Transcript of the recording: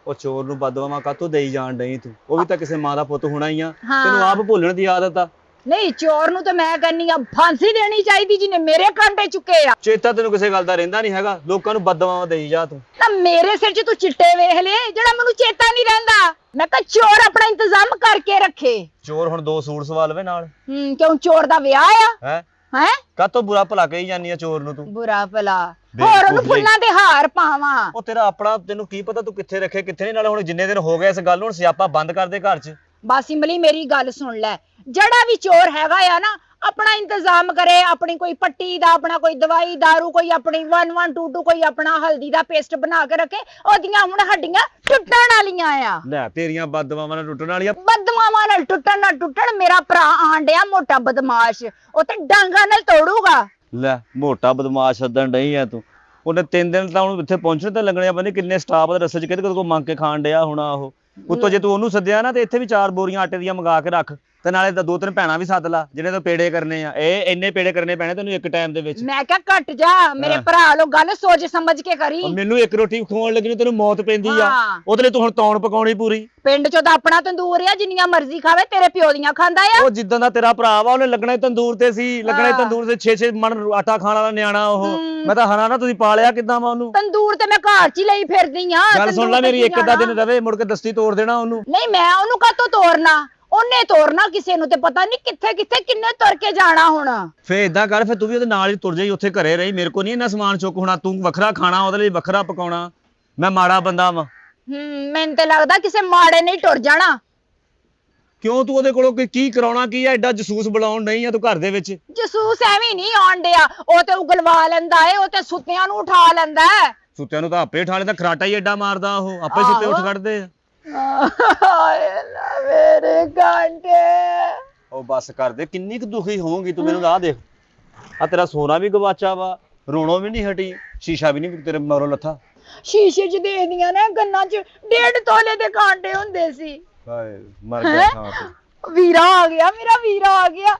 ਉਹ ਚੋਰ ਨੂੰ ਬਦਦੁਆਵਾਂ ਕਾਹਤੋਂ ਦੇਈ ਜਾਣ ਡਈ ਤੂੰ? ਉਹ ਵੀ ਤਾਂ ਕਿਸੇ ਮਾਂ ਦਾ ਪੁੱਤ ਹੋਣਾ ਹੀ ਆ। ਤੈਨੂੰ ਆਪ ਭੁੱਲਣ ਦੀ ਆਦਤ ਆ। ਨਹੀਂ ਚੋਰ ਨੂੰ ਤਾਂ ਮੈਂ ਕਹਿੰਨੀ ਆ ਫਾਂਸੀ ਦੇਣੀ ਚਾਹੀਦੀ ਜਿਹਨੇ ਮੇਰੇ ਕਾਂਟੇ ਚੁੱਕੇ ਆ। ਚੇਤਾ ਤੈਨੂੰ ਕਿਸੇ ਗੱਲ ਦਾ ਰਹਿੰਦਾ ਨਹੀਂ ਹੈਗਾ, ਲੋਕਾਂ ਨੂੰ ਬਦਦੁਆਵਾਂ ਦੇਈ ਜਾ ਤੂੰ। ਨਾ ਮੇਰੇ ਸਿਰ 'ਚ ਤੂੰ ਚਿੱਟੇ ਵੇਖ ਲੈ ਜਿਹੜਾ ਮੈਨੂੰ ਚੇਤਾ ਨਹੀਂ ਰਹਿੰਦਾ। ਮੈਂ ਕਿਹਾ ਚੋਰ ਆਪਣਾ ਇੰਤਜ਼ਾਮ ਕਰਕੇ ਰੱਖੇ। ਚੋਰ ਹੁਣ 2 ਸੂਟ ਸਵਾ ਲਵੇ ਨਾਲ। ਕਿਉਂ ਚੋਰ ਦਾ ਵਿਆਹ ਆ? ਹੈ ਕਾਹਤੋਂ ਬੁਰਾ ਭਲਾ ਕਹੀ ਜਾਂਦੀ ਆ ਚੋਰ ਨੂੰ ਤੂੰ? ਬੁਰਾ ਭਲਾ ਹੋਰ ਉਹਨੂੰ ਫੁੱਲਾਂ ਦੇ ਹਾਰ ਪਾਵਾਂ। ਉਹ ਤੇਰਾ ਆਪਣਾ, ਤੈਨੂੰ ਕੀ ਪਤਾ ਤੂੰ ਕਿੱਥੇ ਰੱਖੇ ਕਿੱਥੇ ਨਹੀਂ। ਨਾਲੇ ਹੁਣ ਜਿੰਨੇ ਦਿਨ ਹੋ ਗਏ ਇਸ ਗੱਲ ਨੂੰ, ਹੁਣ ਸਿਆਪਾ ਬੰਦ ਕਰ ਦੇ ਘਰ 'ਚ। ਬਸ ਇਮਲੀ ਮੇਰੀ ਗੱਲ ਸੁਣ ਲੈ, ਜਿਹੜਾ ਵੀ ਚੋਰ ਹੈਗਾ ਆ ਨਾ ਆਪਣਾ ਇੰਤਜ਼ਾਮ ਕਰੇ। ਆਪਣੀ ਕੋਈ ਪੱਟੀ ਦਾ, ਆਪਣਾ ਕੋਈ ਦਵਾਈ ਦਾਰੂ, ਕੋਈ ਆਪਣੀ 1122 ਕੋਈ ਆਪਣਾ ਹਲਦੀ ਦਾ ਪੇਸਟ ਬਣਾ ਕੇ ਰੱਖੇ। ਉਹਦੀਆਂ ਹੁਣ ਹੱਡੀਆਂ ਟੁੱਟਣ ਵਾਲੀਆਂ ਆ। ਲੈ ਤੇਰੀਆਂ ਬਦਦੁਆਵਾਂ ਨਾਲ ਟੁੱਟਣ ਵਾਲੀਆਂ। ਬਦਦੁਆਵਾਂ ਨਾਲ ਟੁੱਟਣ ਨਾ ਟੁੱਟਣ, ਮੇਰਾ ਭਰਾ ਆਣ ਡਿਆ ਮੋਟਾ ਬਦਮਾਸ਼, ਉਹ ਤੇ ਡਾਂਗਾ ਨਾਲ ਤੋੜੂਗਾ। ਲੈ ਮੋਟਾ ਬਦਮਾਸ਼ ਸੱਦਣ ਡਈ ਆ ਤੂੰ। ਉਹਨੇ 3 ਦਿਨ ਤਾਂ ਹੁਣ ਇੱਥੇ ਪਹੁੰਚਣ ਤੇ ਲੱਗਣੇ ਆ। ਪਤਾ ਨੀ ਕਿੰਨੇ ਸਟਾਫ ਦੇ ਰਸਤੇ 'ਚ ਕਿਹਦੇ ਕੋਲ ਮੰਗ ਕੇ ਖਾਣ ਡਿਆ ਹੋਣਾ ਉਹ। ਉੱਤੋਂ ਜੇ ਤੂੰ ਉਹਨੂੰ ਸੱਦਿਆ ਨਾ ਤੇ ਇੱਥੇ ਵੀ 4 ਬੋਰੀਆਂ ਆਟੇ ਦੀਆਂ ਮੰਗਾ ਕੇ ਰੱਖ, ਤੇ ਨਾਲੇ 2-3 ਭੈਣਾਂ ਵੀ ਸੱਦ ਲਾ ਜਿਹਨੇ ਤੋਂ ਪੇੜੇ ਕਰਨੇ ਆ। ਇਹ ਇੰਨੇ ਪੇੜੇ ਕਰਨੇ ਪੈਣੇ ਤੈਨੂੰ ਇੱਕ ਟਾਈਮ ਦੇ ਵਿੱਚ। ਮੈਂ ਕਿਹਾ ਘਟ ਜਾ ਮੇਰੇ ਭਰਾ ਲੋ, ਗੱਲ ਸੋਚ ਸਮਝ ਕੇ ਕਰੀ। ਮੈਨੂੰ ਇੱਕ ਰੋਟੀ ਖਵਾਉਣ ਲੱਗੀ ਨੂੰ ਤੈਨੂੰ ਮੌਤ ਪੈਂਦੀ ਆ। ਉਹਦੇ ਲਈ ਤੂੰ ਹੁਣ ਤੌਣ ਪਕਾਉਣੀ ਪੂਰੀ। ਪਿੰਡ 'ਚੋਂ ਤਾਂ ਆਪਣਾ ਤੰਦੂਰ ਆ, ਜਿੰਨੀਆਂ ਮਰਜ਼ੀ ਖਾਵੇ। ਤੇਰੇ ਪਿਓ ਦੀਆਂ ਖਾਂਦਾ ਆ। ਉਹ ਜਿੱਦਾਂ ਦਾ ਤੇਰਾ ਭਰਾ ਵਾ ਉਹਨੇ ਲੱਗਣਾ ਤੰਦੂਰ ਤੇ ਸੀ, ਲੱਗਣਾ ਤੰਦੂਰ ਤੇ 6-6 ਮਣ ਆਟਾ ਖਾਣ ਵਾਲਾ ਨਿਆਣਾ ਉਹ। ਮੈਂ ਤਾਂ ਹਨਾ ਨਾ, ਤੁਸੀਂ ਪਾਲਿਆ ਕਿੱਦਾਂ ਵਾ ਉਹਨੂੰ? ਤੰਦੂਰ ਤੇ ਮੈਂ ਘਰ 'ਚ ਹੀ ਲਈ ਫਿਰਦੀ ਆ। ਗੱਲ ਸੁਣ ਲੈ ਮੇਰੀ, ਇੱਕ ਅੱਧਾ ਦਿਨ ਰਵੇ ਮੁੜ ਕੇ ਦਸਤੀ ਤੋੜ ਦੇਣਾ ਉਹਨੂੰ। ਨਹੀਂ ਮੈਂ ਉਹਨੂੰ ਕਾਹਤੋਂ ਤੋੜਨਾ, ਉਹਨੇ ਤੋੜਨਾ ਕਿਸੇ ਨੂੰ। ਤੇ ਪਤਾ ਨਹੀਂ ਕਿੱਥੇ ਕਿੱਥੇ ਕਿੰਨੇ ਤੁਰ ਕੇ ਜਾਣਾ ਹੁਣ। ਫੇਰ ਇਦਾਂ ਕਰ, ਫੇਰ ਤੂੰ ਵੀ ਉਹਦੇ ਨਾਲ ਹੀ ਤੁਰ ਜਾਈ, ਉੱਥੇ ਘਰੇ ਰਹੀ। ਮੇਰੇ ਕੋ ਨਹੀਂ ਇੰਨਾ ਸਮਾਨ ਚੁੱਕ ਹੋਣਾ। ਤੂੰ ਵੱਖਰਾ ਖਾਣਾ, ਉਹਦੇ ਲਈ ਵੱਖਰਾ ਪਕਾਉਣਾ। ਮੈਂ ਮਾੜਾ ਬੰਦਾ ਵਾਂ। ਮੈਨੂੰ ਤੇ ਲੱਗਦਾ ਕਿਸੇ ਮਾੜੇ ਨਹੀਂ ਟੁਰ ਜਾਣਾ। ਕਿਉਂ ਤੂੰ ਉਹਦੇ ਕੋਲੋਂ ਕੀ ਕਰਾਉਣਾ ਕੀ ਆ? ਐਡਾ ਜਸੂਸ ਬੁਲਾਉਣ ਨਹੀਂ ਆ ਤੂੰ ਘਰ ਦੇ ਵਿੱਚ। ਜਸੂਸ ਐਵੇਂ ਨਹੀਂ ਆਉਣ ਡਿਆ। ਉਹ ਤੇ ਉਗਲਵਾ ਲੈਂਦਾ ਏ, ਉਹ ਤੇ ਸੁੱਤਿਆਂ ਨੂੰ ਉਠਾ ਲੈਂਦਾ। ਸੁੱਤਿਆਂ ਨੂੰ ਤਾਂ ਆਪੇ ਉਠਾ ਲੈਂਦਾ, ਖਰਾਟਾ ਹੀ ਐਡਾ ਮਾਰਦਾ ਉਹ। ਆਪੇ ਸੁੱਤੇ ਉੱਠ ਖੜਦੇ ਆ। ਮੇਰੇ ਕਾਂਟੇ। ਉਹ ਬੱਸ ਕਰ ਦੇ, ਕਿੰਨੀ ਕੁ ਦੁਖੀ ਹੋਊਗੀ ਤੂੰ? ਮੈਨੂੰ ਆਹ ਦੇਖ, ਆ ਤੇਰਾ ਸੋਨਾ ਵੀ ਗਵਾਚਾ ਵਾ, ਰੋਣੋਂ ਵੀ ਨਹੀਂ ਹਟੀ, ਸ਼ੀਸ਼ਾ ਵੀ ਨਹੀਂ ਤੇਰੇ ਮਗਰੋਂ ਲੱਥਾ। ਸ਼ੀਸ਼ੇ 'ਚ ਦੇ ਦੀਆਂ ਨਾ ਕੰਨਾਂ 'ਚ 1.5 ਤੋਲੇ ਦੇ ਕਾਂਟੇ ਹੁੰਦੇ ਸੀ। ਹਾਏ ਮਰ ਗਿਆ ਥਾਂ ਤੇ। ਵੀਰਾ ਆ ਗਿਆ, ਮੇਰਾ ਵੀਰਾ ਆ ਗਿਆ।